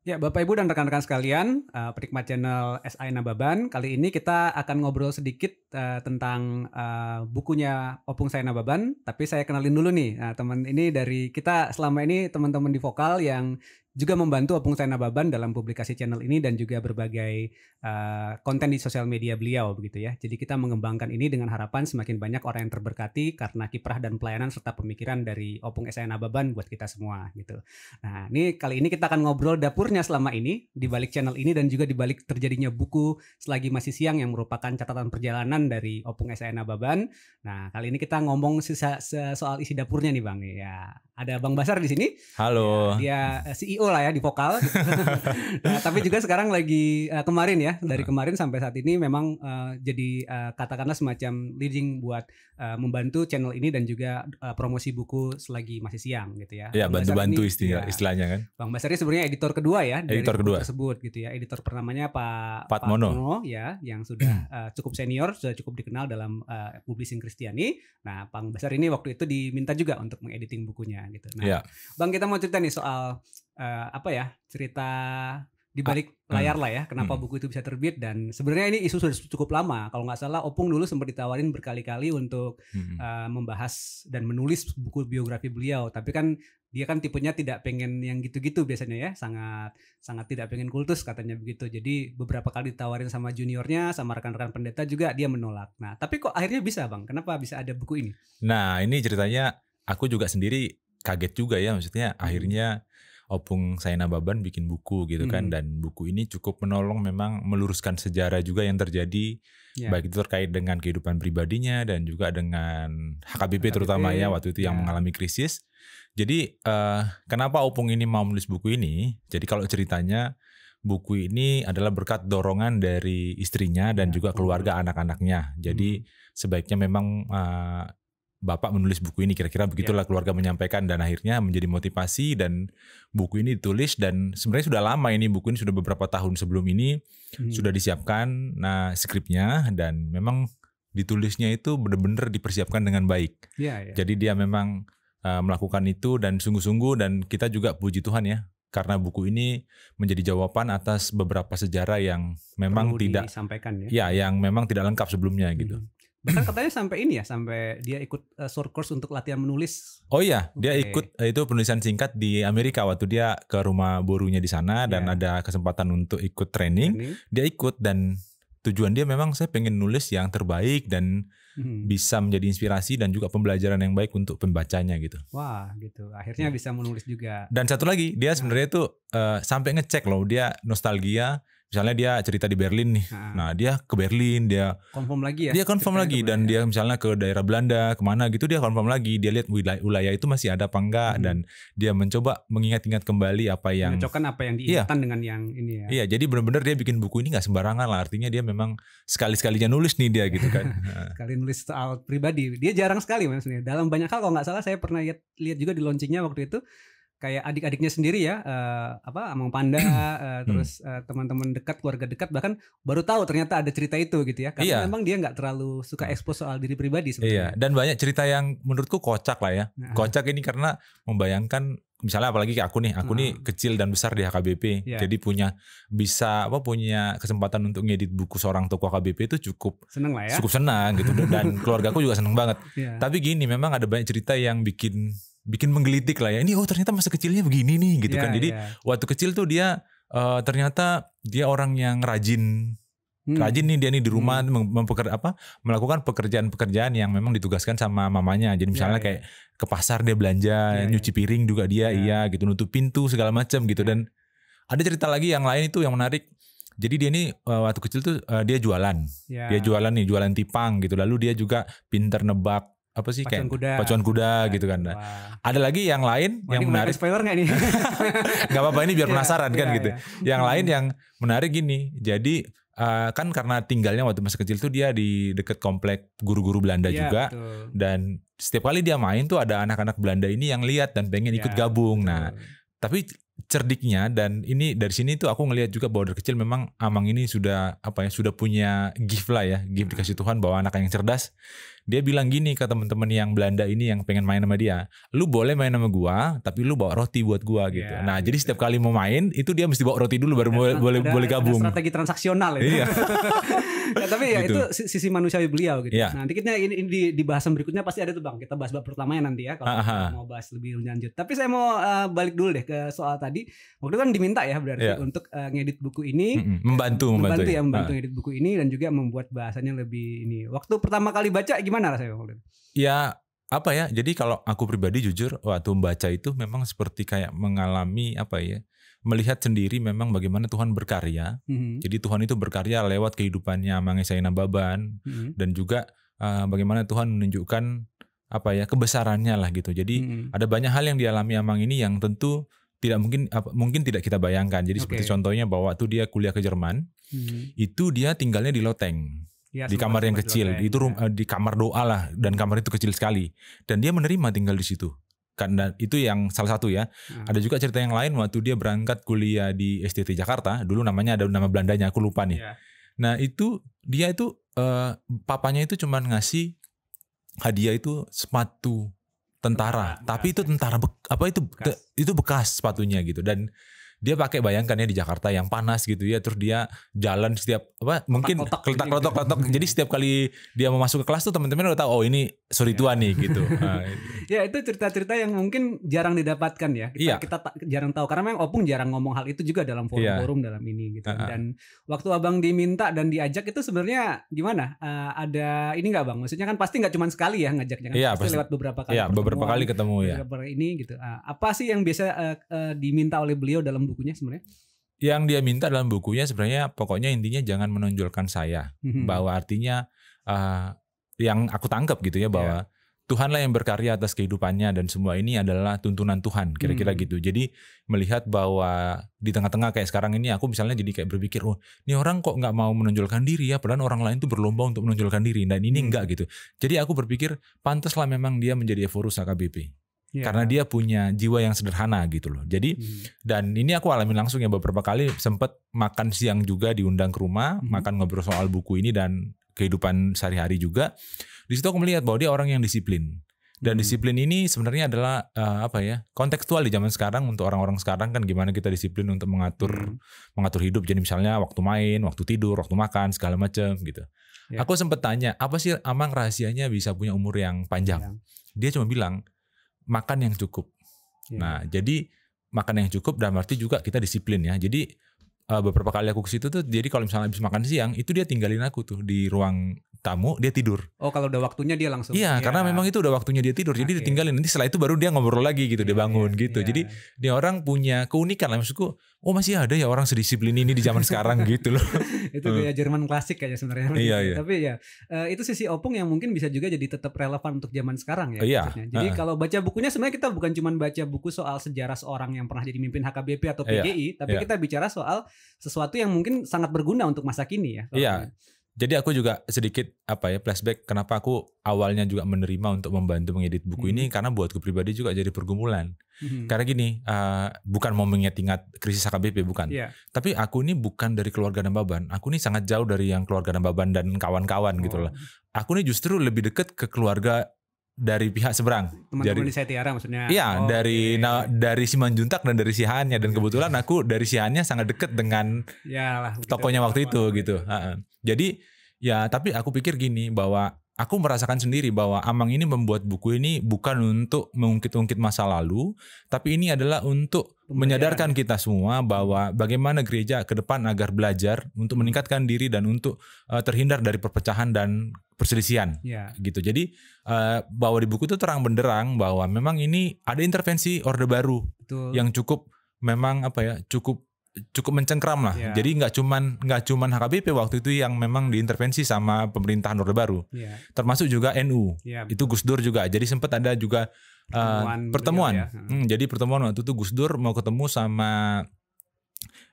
Ya, Bapak Ibu dan rekan-rekan sekalian, penikmat channel SI Nababan, kali ini kita akan ngobrol sedikit tentang bukunya Opung Saya Nababan. Tapi saya kenalin dulu nih, teman ini dari kita selama ini teman-teman di Vokal yang juga membantu Opung Saya Nababan dalam publikasi channel ini dan juga berbagai konten di sosial media beliau begitu ya. Jadi kita mengembangkan ini dengan harapan semakin banyak orang yang terberkati karena kiprah dan pelayanan serta pemikiran dari Opung SI Nababan buat kita semua gitu. Nah, ini kali ini kita akan ngobrol dapurnya selama ini di balik channel ini dan juga di balik terjadinya buku Selagi Masih Siang yang merupakan catatan perjalanan dari Opung SI Nababan. Nah, kali ini kita ngomong soal isi dapurnya nih, Bang. Ya, ada Bang Basar di sini. Halo. Ya, dia CEO lah ya di Vokal. Nah, tapi juga sekarang lagi kemarin ya, dari kemarin sampai saat ini memang jadi katakanlah semacam leading buat membantu channel ini dan juga promosi buku Selagi Masih Siang gitu ya. Ya, bantu-bantu istilahnya kan. Bang Basar ini sebenarnya editor kedua ya dari Editor buku kedua tersebut gitu ya. Editor pertamanya Pak Mono ya, yang sudah cukup senior, sudah cukup dikenal dalam publishing Kristiani. Nah, Bang Basar ini waktu itu diminta juga untuk mengediting bukunya gitu. Nah, Bang, kita mau cerita nih soal cerita di balik layar lah ya, kenapa buku itu bisa terbit. Dan sebenarnya ini isu sudah cukup lama. Kalau nggak salah Opung dulu sempat ditawarin berkali-kali untuk membahas dan menulis buku biografi beliau, tapi kan dia kan tipenya tidak pengen yang gitu-gitu biasanya ya, sangat tidak pengen kultus katanya begitu. Jadi beberapa kali ditawarin sama juniornya, sama rekan-rekan pendeta juga dia menolak. Nah, tapi kok akhirnya bisa, Bang? Kenapa bisa ada buku ini? Nah, ini ceritanya aku juga sendiri kaget juga ya, maksudnya akhirnya Opung Saya Nababan bikin buku gitu kan, dan buku ini cukup menolong memang meluruskan sejarah juga yang terjadi, baik itu terkait dengan kehidupan pribadinya dan juga dengan HKBP terutama ya waktu itu yang mengalami krisis. Jadi kenapa Opung ini mau menulis buku ini? Jadi kalau ceritanya buku ini adalah berkat dorongan dari istrinya dan juga keluarga anak-anaknya. Jadi sebaiknya memang Bapak menulis buku ini, kira-kira begitulah keluarga menyampaikan, dan akhirnya menjadi motivasi dan buku ini ditulis. Dan sebenarnya sudah lama ini, buku ini sudah beberapa tahun sebelum ini sudah disiapkan skripnya, dan memang ditulisnya itu benar-benar dipersiapkan dengan baik. Jadi dia memang melakukan itu dan sungguh-sungguh, dan kita juga puji Tuhan ya, karena buku ini menjadi jawaban atas beberapa sejarah yang memang tidak disampaikan ya, yang memang tidak lengkap sebelumnya gitu. Bahkan katanya sampai dia ikut short course untuk latihan menulis. Oh iya, dia ikut itu penulisan singkat di Amerika waktu dia ke rumah borunya di sana dan ada kesempatan untuk ikut training. Dia ikut, dan tujuan dia memang saya pengen nulis yang terbaik dan bisa menjadi inspirasi dan juga pembelajaran yang baik untuk pembacanya gitu. Wah, gitu. Akhirnya bisa menulis juga. Dan satu lagi, dia sebenarnya tuh sampai ngecek loh, dia nostalgia. Misalnya dia cerita di Berlin nih, nah dia ke Berlin, dia confirm lagi ya. Dia confirm lagi, dan dia misalnya ke daerah Belanda, kemana gitu dia confirm lagi, dia lihat wilayah itu masih ada apa enggak, dan dia mencoba mengingat-ingat kembali apa yang mencocokkan apa yang diingatkan dengan yang ini ya. Iya, jadi benar-benar dia bikin buku ini nggak sembarangan lah, artinya dia memang sekali-sekalinya nulis nih dia gitu kan. Sekali nulis soal pribadi, dia jarang sekali maksudnya. Dalam banyak hal, kalau nggak salah saya pernah lihat juga di launchingnya waktu itu. Kayak adik-adiknya sendiri ya, Amang Panda, terus teman-teman dekat, keluarga dekat, bahkan baru tahu ternyata ada cerita itu gitu ya. Karena memang dia nggak terlalu suka expose soal diri pribadi sebenarnya. Iya, dan banyak cerita yang menurutku kocak lah ya. Kocak ini karena membayangkan, misalnya apalagi kayak aku nih kecil dan besar di HKBP, jadi punya kesempatan untuk ngedit buku seorang tokoh HKBP itu cukup seneng lah ya. Cukup senang gitu, dan keluargaku juga seneng banget. Tapi gini, memang ada banyak cerita yang bikin menggelitik lah ya. Ini ternyata masa kecilnya begini nih gitu kan. Jadi waktu kecil tuh dia ternyata dia orang yang rajin nih dia nih di rumah melakukan pekerjaan-pekerjaan yang memang ditugaskan sama mamanya. Jadi misalnya kayak ke pasar dia belanja, nyuci piring juga dia gitu, nutup pintu segala macam gitu. Dan ada cerita lagi yang lain itu yang menarik. Jadi dia ini waktu kecil tuh dia jualan. Dia jualan tipang gitu. Lalu dia juga pinter nebak pacuan kuda gitu kan. Ada lagi yang lain yang menarik. Spoiler nggak nih? Nggak apa-apa, ini biar penasaran kan gitu. Yang lain yang menarik gini. Jadi kan karena tinggalnya waktu masa kecil tuh dia di dekat komplek guru-guru Belanda juga. Betul. Dan setiap kali dia main tuh ada anak-anak Belanda ini yang lihat dan pengen ikut gabung. Betul. Nah, tapi cerdiknya, dan ini dari sini tuh aku ngelihat juga bahwa dari kecil memang Amang ini sudah sudah punya gift lah ya, gift dikasih Tuhan bahwa anak yang cerdas. dia bilang gini ke teman-teman yang Belanda ini yang pengen main sama dia, lu boleh main sama gua, tapi lu bawa roti buat gua gitu. Nah, jadi setiap kali mau main itu dia mesti bawa roti dulu baru boleh gabung. Ada strategi transaksional ya. Iya. Ya, tapi ya Gitu. itu sisi manusiawi beliau gitu. Iya. Nah, nanti ini di bahasan berikutnya pasti ada tuh Bang. Kita bahas bab pertamanya nanti ya kalau kita mau bahas lebih lanjut. Tapi saya mau balik dulu deh ke soal tadi. Waktu itu kan diminta ya berarti untuk ngedit buku ini, membantu ngedit buku ini dan juga membuat bahasanya lebih ini. Waktu pertama kali baca gimana rasanya waktu itu? Ya apa ya, jadi kalau aku pribadi jujur waktu membaca itu memang seperti kayak mengalami apa ya, melihat sendiri memang bagaimana Tuhan berkarya. Jadi Tuhan itu berkarya lewat kehidupannya Amang Saina Baban dan juga bagaimana Tuhan menunjukkan apa ya kebesarannya lah gitu. Jadi ada banyak hal yang dialami Amang ini yang tentu tidak mungkin tidak kita bayangkan. Jadi seperti contohnya bahwa waktu dia kuliah ke Jerman, itu dia tinggalnya di loteng. Ya, di kamar yang kecil, itu di kamar doa lah, dan kamar itu kecil sekali, dan dia menerima tinggal di situ. Karena itu yang salah satu ya. Ada juga cerita yang lain waktu dia berangkat kuliah di STT Jakarta, dulu namanya ada nama Belandanya, aku lupa nih. Nah itu dia itu papanya itu cuma ngasih hadiah itu sepatu tentara, tapi itu tentara itu bekas sepatunya gitu, dan dia pakai bayangkan ya di Jakarta yang panas gitu ya, terus dia jalan setiap mungkin keletak-keletak. Jadi setiap kali dia mau masuk ke kelas tuh teman-teman udah tahu oh ini suri tua nih gitu. Ya itu cerita-cerita yang mungkin jarang didapatkan ya. Kita jarang tahu karena memang Opung jarang ngomong hal itu juga dalam forum-forum dalam ini gitu. Dan waktu Abang diminta dan diajak itu sebenarnya gimana? Ada ini nggak Bang? Maksudnya kan pasti nggak cuma sekali ya ngajaknya kan, pasti lewat beberapa kali. Iya, beberapa kali ketemu ya. Ini gitu. Apa sih yang biasa diminta oleh beliau dalam bukunya sebenarnya? Yang dia minta dalam bukunya sebenarnya pokoknya intinya jangan menonjolkan saya, bahwa artinya yang aku tangkap gitu ya bahwa Tuhanlah yang berkarya atas kehidupannya dan semua ini adalah tuntunan Tuhan kira-kira gitu. Jadi melihat bahwa di tengah-tengah kayak sekarang ini aku misalnya jadi kayak berpikir oh ini orang kok nggak mau menonjolkan diri ya, padahal orang lain tuh berlomba untuk menonjolkan diri dan ini enggak gitu. Jadi aku berpikir pantaslah memang dia menjadi Ephorus HKBP. Karena dia punya jiwa yang sederhana gitu loh. Jadi dan ini aku alami langsung ya, beberapa kali sempat makan siang juga diundang ke rumah, makan ngobrol soal buku ini dan kehidupan sehari-hari juga. Di situ aku melihat bahwa dia orang yang disiplin. Dan disiplin ini sebenarnya adalah kontekstual di zaman sekarang untuk orang-orang sekarang kan, gimana kita disiplin untuk mengatur hidup. Jadi misalnya waktu main, waktu tidur, waktu makan segala macam gitu. Aku sempat tanya, apa sih Amang rahasianya bisa punya umur yang panjang? Dia cuma bilang makan yang cukup. Nah, jadi makan yang cukup dan berarti juga kita disiplin ya. Jadi beberapa kali aku ke situ tuh, jadi kalau misalnya habis makan siang itu dia tinggalin aku tuh di ruang tamu, dia tidur. Oh, kalau udah waktunya dia langsung. Iya, karena memang itu udah waktunya dia tidur. Jadi ditinggalin. Nanti setelah itu baru dia ngobrol lagi gitu, dia bangun gitu. Jadi dia orang punya keunikan lah, maksudku. Oh, masih ada ya orang sedisiplin ini di zaman sekarang gitu loh. Itu gaya Jerman klasik kayaknya sebenarnya. Iya. Tapi ya itu sisi Opung yang mungkin bisa juga jadi tetap relevan untuk zaman sekarang ya. Iya. Jadi kalau baca bukunya sebenarnya kita bukan cuma baca buku soal sejarah seorang yang pernah jadi mimpin HKBP atau PGI, tapi kita bicara soal sesuatu yang mungkin sangat berguna untuk masa kini ya. Iya. Jadi aku juga sedikit flashback kenapa aku awalnya juga menerima untuk membantu mengedit buku ini, karena buatku pribadi juga jadi pergumulan. Karena gini, bukan mau mengingat-ingat krisis HKBP, bukan. Tapi aku ini bukan dari keluarga Nambaban. Aku ini sangat jauh dari yang keluarga Nambaban dan kawan-kawan gitu loh. Aku ini justru lebih dekat ke keluarga dari pihak seberang. Teman-teman di Setiara maksudnya. Iya, dari Simanjuntak dan dari Sihannya, dan kebetulan aku dari Sihannya sangat dekat dengan tokonya waktu itu gitu. Jadi ya, tapi aku pikir gini, bahwa aku merasakan sendiri bahwa Amang ini membuat buku ini bukan untuk mengungkit-ungkit masa lalu, tapi ini adalah untuk menyadarkan kita semua bahwa bagaimana gereja ke depan agar belajar untuk meningkatkan diri dan untuk terhindar dari perpecahan dan perselisihan gitu. Jadi bahwa di buku itu terang benderang bahwa memang ini ada intervensi Orde Baru yang cukup memang cukup mencengkram lah. Jadi nggak cuman HKBP waktu itu yang memang diintervensi sama pemerintahan Orde Baru. Termasuk juga NU. Itu Gus Dur juga. Jadi sempat ada juga pertemuan. Jadi pertemuan waktu itu Gus Dur mau ketemu sama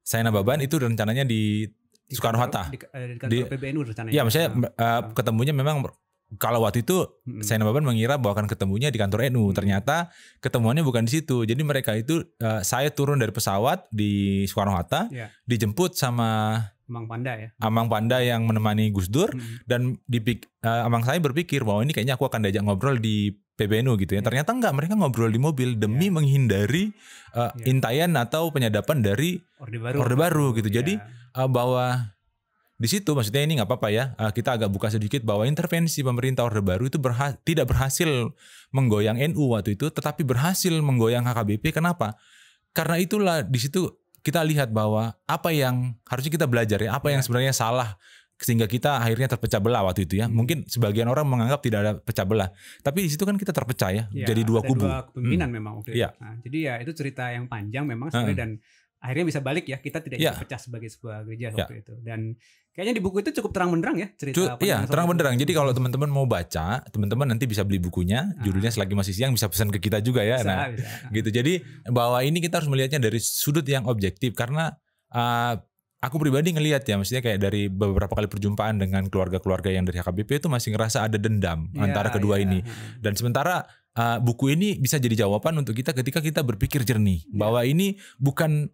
Saina Baban, itu rencananya di Soekarno-Hatta. Di kantor PBNU rencananya. Ya, maksudnya ketemunya memang kalau waktu itu Saina Baban mengira bahwa akan ketemunya di kantor NU, ternyata ketemuannya bukan di situ. Jadi mereka itu saya turun dari pesawat di Soekarno-Hatta, dijemput sama Amang Panda ya. Amang Panda yang menemani Gus Dur, dan Amang saya berpikir bahwa ini kayaknya aku akan diajak ngobrol di PBNU gitu ya. Ternyata enggak, mereka ngobrol di mobil demi menghindari intaian atau penyadapan dari Orde Baru gitu. Jadi bahwa di situ maksudnya ini nggak apa-apa ya, kita agak buka sedikit bahwa intervensi pemerintah Orde Baru itu tidak berhasil menggoyang NU waktu itu, tetapi berhasil menggoyang HKBP. Kenapa? Karena itulah di situ kita lihat bahwa apa yang harusnya kita belajar ya, apa yang sebenarnya salah sehingga kita akhirnya terpecah belah waktu itu ya. Mungkin sebagian orang menganggap tidak ada pecah belah, tapi di situ kan kita terpecah ya, jadi dua kubu. Dua kepemimpinan memang waktu itu. Nah, jadi ya itu cerita yang panjang memang sebenarnya, dan akhirnya bisa balik ya, kita tidak bisa pecah sebagai sebuah gereja waktu itu. Dan kayaknya di buku itu cukup terang benderang ya cerita. Iya, terang benderang. Jadi kalau teman-teman mau baca, teman-teman nanti bisa beli bukunya. Judulnya Selagi Masih Siang, bisa pesan ke kita juga ya. Bisa. Gitu. Jadi bahwa ini kita harus melihatnya dari sudut yang objektif, karena aku pribadi ngelihat ya, maksudnya kayak dari beberapa kali perjumpaan dengan keluarga-keluarga yang dari HKBP itu masih ngerasa ada dendam antara kedua ini. Dan sementara buku ini bisa jadi jawaban untuk kita ketika kita berpikir jernih bahwa ini bukan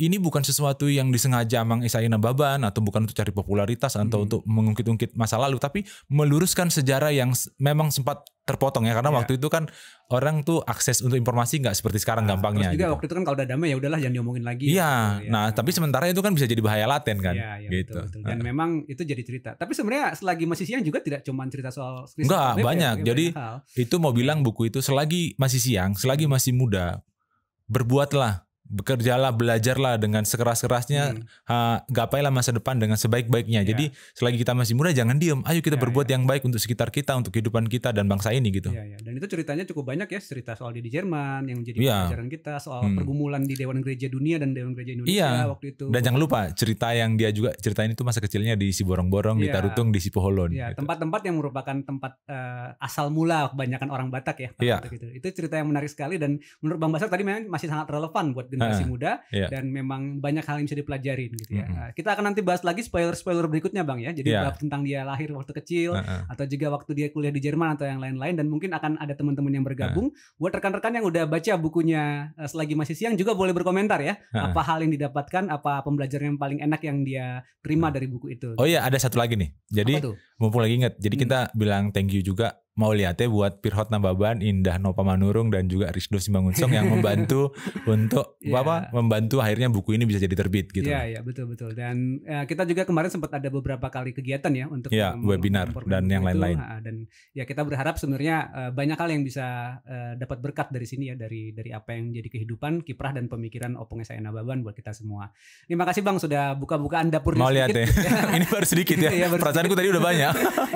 ini bukan sesuatu yang disengaja Amang S.A.I. Nababan, atau bukan untuk cari popularitas atau untuk mengungkit-ungkit masa lalu, tapi meluruskan sejarah yang memang sempat terpotong ya, karena waktu itu kan orang tuh akses untuk informasi nggak seperti sekarang gampangnya. Terus juga gitu. Waktu itu kan kalau udah damai ya udahlah, jangan diomongin lagi. Iya, tapi sementara itu kan bisa jadi bahaya laten kan. Iya, gitu. Betul. Dan memang itu jadi cerita. Tapi sebenarnya Selagi Masih Siang juga tidak cuma cerita soal Enggak, banyak. Jadi itu mau bilang buku itu selagi masih siang, selagi masih muda, berbuatlah, bekerjalah, belajarlah dengan sekeras-kerasnya, gapailah masa depan dengan sebaik-baiknya. Jadi selagi kita masih muda jangan diem, ayo kita berbuat yang baik untuk sekitar kita, untuk kehidupan kita dan bangsa ini gitu. Dan itu ceritanya cukup banyak ya, cerita soal di Jerman yang menjadi pelajaran kita, soal pergumulan di Dewan Gereja Dunia dan Dewan Gereja Indonesia waktu itu. Dan jangan lupa cerita yang dia juga ceritain itu masa kecilnya di Siborong-Borong, di Tarutung, di Sipoholon. Gitu. Tempat-tempat yang merupakan tempat asal mula kebanyakan orang Batak ya. Gitu. Itu cerita yang menarik sekali, dan menurut Bang Basar tadi memang masih sangat relevan buat generasi muda, dan memang banyak hal yang bisa dipelajarin gitu ya. Kita akan nanti bahas lagi spoiler berikutnya Bang ya. Jadi bab tentang dia lahir waktu kecil, atau juga waktu dia kuliah di Jerman atau yang lain-lain, dan mungkin akan ada teman-teman yang bergabung. Buat rekan-rekan yang udah baca bukunya Selagi Masih Siang juga boleh berkomentar ya. Apa hal yang didapatkan, apa pembelajaran yang paling enak yang dia terima dari buku itu. Oh iya, ada satu lagi nih. Jadi mumpung lagi inget, jadi kita bilang thank you juga mau lihatnya buat Pirhot Nababan, Indah Nopa Manurung, dan juga Risdo Simbangunsong yang membantu untuk membantu akhirnya buku ini bisa jadi terbit gitu. Iya, betul. Dan kita juga kemarin sempat ada beberapa kali kegiatan ya untuk webinar dan yang lain-lain. Dan ya kita berharap sebenarnya banyak hal yang bisa dapat berkat dari sini ya, dari apa yang jadi kehidupan, kiprah dan pemikiran Opung S.A.I. Nababan buat kita semua. Terima kasih Bang sudah buka-bukaan dapur mau sedikit. Lihat ya. Ini baru sedikit ya. Perasaanku tadi udah banyak.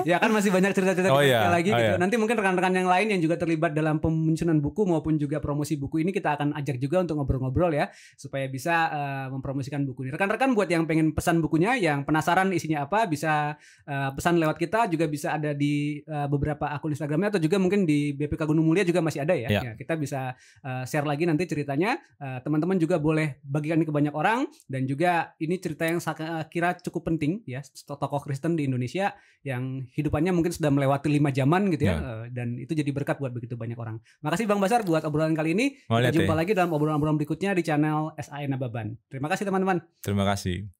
Ya kan masih banyak cerita-cerita lagi gitu. Nanti mungkin rekan-rekan yang lain yang juga terlibat dalam penyusunan buku maupun juga promosi buku ini, kita akan ajak juga untuk ngobrol-ngobrol ya, supaya bisa mempromosikan buku ini. Rekan-rekan buat yang pengen pesan bukunya, yang penasaran isinya apa, bisa pesan lewat kita, juga bisa ada di beberapa akun Instagramnya, atau juga mungkin di BPK Gunung Mulia juga masih ada ya. Ya kita bisa share lagi nanti ceritanya. Teman-teman juga boleh bagikan ke banyak orang, dan juga ini cerita yang saya kira cukup penting ya, tokoh Kristen di Indonesia yang hidupannya mungkin sudah melewati 5 zaman gitu ya. Dan itu jadi berkat buat begitu banyak orang. Makasih Bang Basar buat obrolan kali ini. Kita jumpa lagi dalam obrolan-obrolan berikutnya di channel S.A.I. Nababan. Terima kasih teman-teman. Terima kasih.